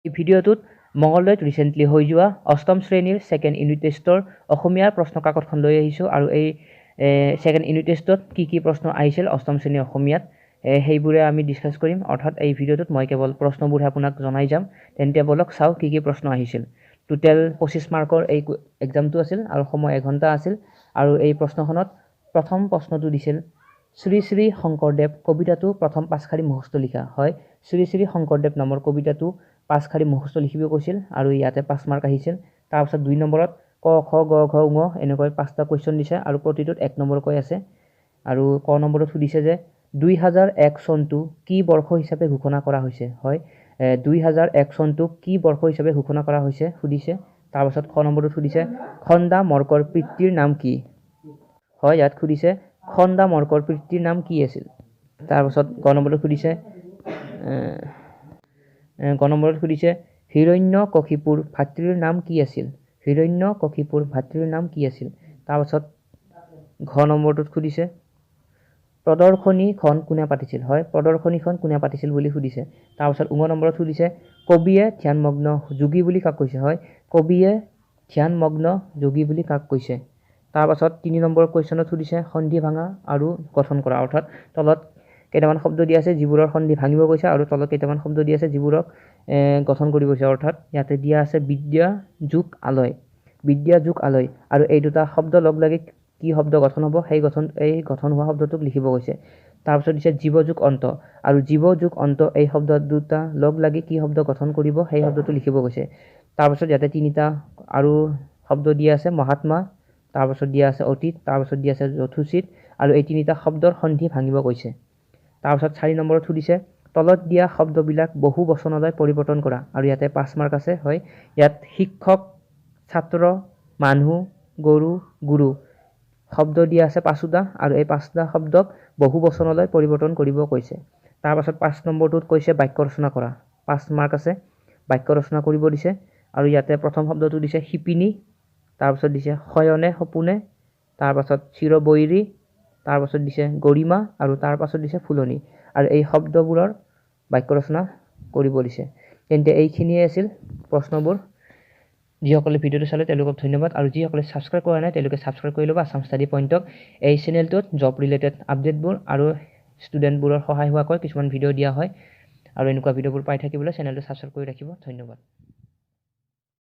এই ভিডিঅ'টোত মঙলদৈত ৰিচেণ্টলি হৈ যোৱা অষ্টম শ্ৰেণীৰ ছেকেণ্ড ইউনিট টেষ্টৰ অসমীয়াৰ প্ৰশ্ন কাকতখন লৈ আহিছোঁ আৰু এই ছেকেণ্ড ইউনিট টেষ্টত কি প্ৰশ্ন আহিছিল অষ্টম শ্ৰেণীৰ অসমীয়াত সেইবোৰে আমি ডিছকাছ কৰিম। অৰ্থাৎ এই ভিডিঅ'টোত মই কেৱল প্ৰশ্নবোৰ আপোনাক জনাই যাম। তেন্তে বলক চাওঁ কি প্ৰশ্ন আহিছিল। টোটেল 25 মাৰ্কৰ এই এক্সামটো আছিল আৰু সময় 1 ঘণ্টা আছিল। আৰু এই প্ৰশ্নখনত প্ৰথম প্ৰশ্নটো দিছিল শ্ৰী শ্ৰী শংকৰদেৱ কবিতাটো প্ৰথম 5 শাৰী মুখস্থ লিখা। হয়, শ্ৰী শ্ৰী শংকৰদেৱ নামৰ কবিতাটো 5 শাৰী মুখস্থ লিখিব কৈছিল আৰু ইয়াতে 5 মাৰ্ক আহিছিল। তাৰপিছত 2 নম্বৰত ক খ গ ঘ ঙ এনেকৈ 5টা কুৱেশ্যন দিছে আৰু প্ৰতিটোত 1 নম্বৰকৈ আছে। আৰু ক নম্বৰত সুধিছে যে 2001 চনটো কি বৰ্ষ হিচাপে ঘোষণা কৰা হৈছে। হয়, 2001 চনটোক কি বৰ্ষ হিচাপে ঘোষণা কৰা হৈছে সুধিছে। তাৰপিছত খ নম্বৰত সুধিছে খন্দা মৰ্কৰ পিতৃৰ নাম কি। হয়, ইয়াত সুধিছে খন্দা মৰ্কৰ পিতৃৰ নাম কি আছিল। তাৰপিছত গ নম্বৰত সুধিছে হিৰণ্যকশিপুৰ ভাতৃৰ নাম কি আছিল। হিৰণ্যকশিপুৰ ভাতৃৰ নাম কি আছিল। তাৰপিছত ঘ নম্বৰটোত সুধিছে প্ৰদৰ্শনীখন কোনে পাতিছিল। হয়, প্ৰদৰ্শনীখন কোনে পাতিছিল বুলি সুধিছে। তাৰপিছত ঙ নম্বৰত সুধিছে কবিয়ে ধ্যানমগ্ন যোগী বুলি কাক কৈছে। হয়, কবিয়ে ধ্যানমগ্ন যোগী বুলি কাক কৈছে। তাৰপাছত 3 নম্বৰ কুৱেশ্যনত সুধিছে সন্ধি ভাঙা আৰু গঠন কৰা। অৰ্থাৎ তলত কেইটামান শব্দ দিয়া আছে যিবোৰৰ সন্ধি ভাঙিব কৈছে আৰু তলত কেইটামান শব্দ দিয়া আছে যিবোৰক গঠন কৰিব কৈছে। অৰ্থাৎ ইয়াতে দিয়া আছে বিদ্যা যোগ আলয়, বিদ্যা যোগ আলয় আৰু এই দুটা শব্দ লগ লাগি কি শব্দ গঠন হ'ব এই গঠন হোৱা শব্দটোক লিখিব কৈছে। তাৰপিছত দিছে জীৱ যোগ অন্ত আৰু জীৱ যোগ অন্ত এই শব্দ দুটা লগ লাগি কি শব্দ গঠন কৰিব সেই শব্দটো লিখিব কৈছে। তাৰপিছত ইয়াতে 3টা আৰু শব্দ দিয়া আছে মহাত্মা, তাৰপিছত দিয়া আছে অতীত, তাৰপিছত দিয়া আছে যথোচিত আৰু এই 3টা শব্দৰ সন্ধি ভাঙিব কৈছে। তাৰপিছত 4 নম্বৰত সুধিছে তলত দিয়া শব্দবিলাক বহু বচনলৈ পৰিৱৰ্তন কৰা আৰু ইয়াতে 5 মাৰ্ক আছে। হয়, ইয়াত শিক্ষক, ছাত্ৰ, মানুহ, গৰু, গুৰু শব্দ দিয়া আছে 5টা আৰু এই 5টা শব্দক বহু বচনলৈ পৰিৱৰ্তন কৰিব কৈছে। তাৰপাছত 5 নম্বৰটোত কৈছে বাক্য ৰচনা কৰা। 5 মাৰ্ক আছে, বাক্য ৰচনা কৰিব দিছে আৰু ইয়াতে প্ৰথম শব্দটো দিছে শিপিনী, তাৰপাছত দিছে শয়নে সপোনে, তাৰপাছত চিৰবৈৰী, তাৰপাছত দিছে গৰিমা আৰু তাৰপাছত দিছে ফুলনি আৰু এই শব্দবোৰৰ বাক্য ৰচনা কৰিব দিছে। তেন্তে এইখিনিয়ে আছিল প্ৰশ্নবোৰ। যিসকলে ভিডিঅ'টো চালে তেওঁলোকক ধন্যবাদ আৰু যিসকলে ছাবস্ক্ৰাইব কৰা নাই তেওঁলোকে ছাবস্ক্ৰাইব কৰি ল'ব আছাম ষ্টাডি পইণ্টক। এই চেনেলটোত জব ৰিলেটেড আপডেটবোৰ আৰু ষ্টুডেণ্টবোৰৰ সহায় হোৱাকৈ কিছুমান ভিডিঅ' দিয়া হয় আৰু এনেকুৱা ভিডিঅ'বোৰ পাই থাকিবলৈ চেনেলটো ছাবস্ক্ৰাইব কৰি ৰাখিব। ধন্যবাদ।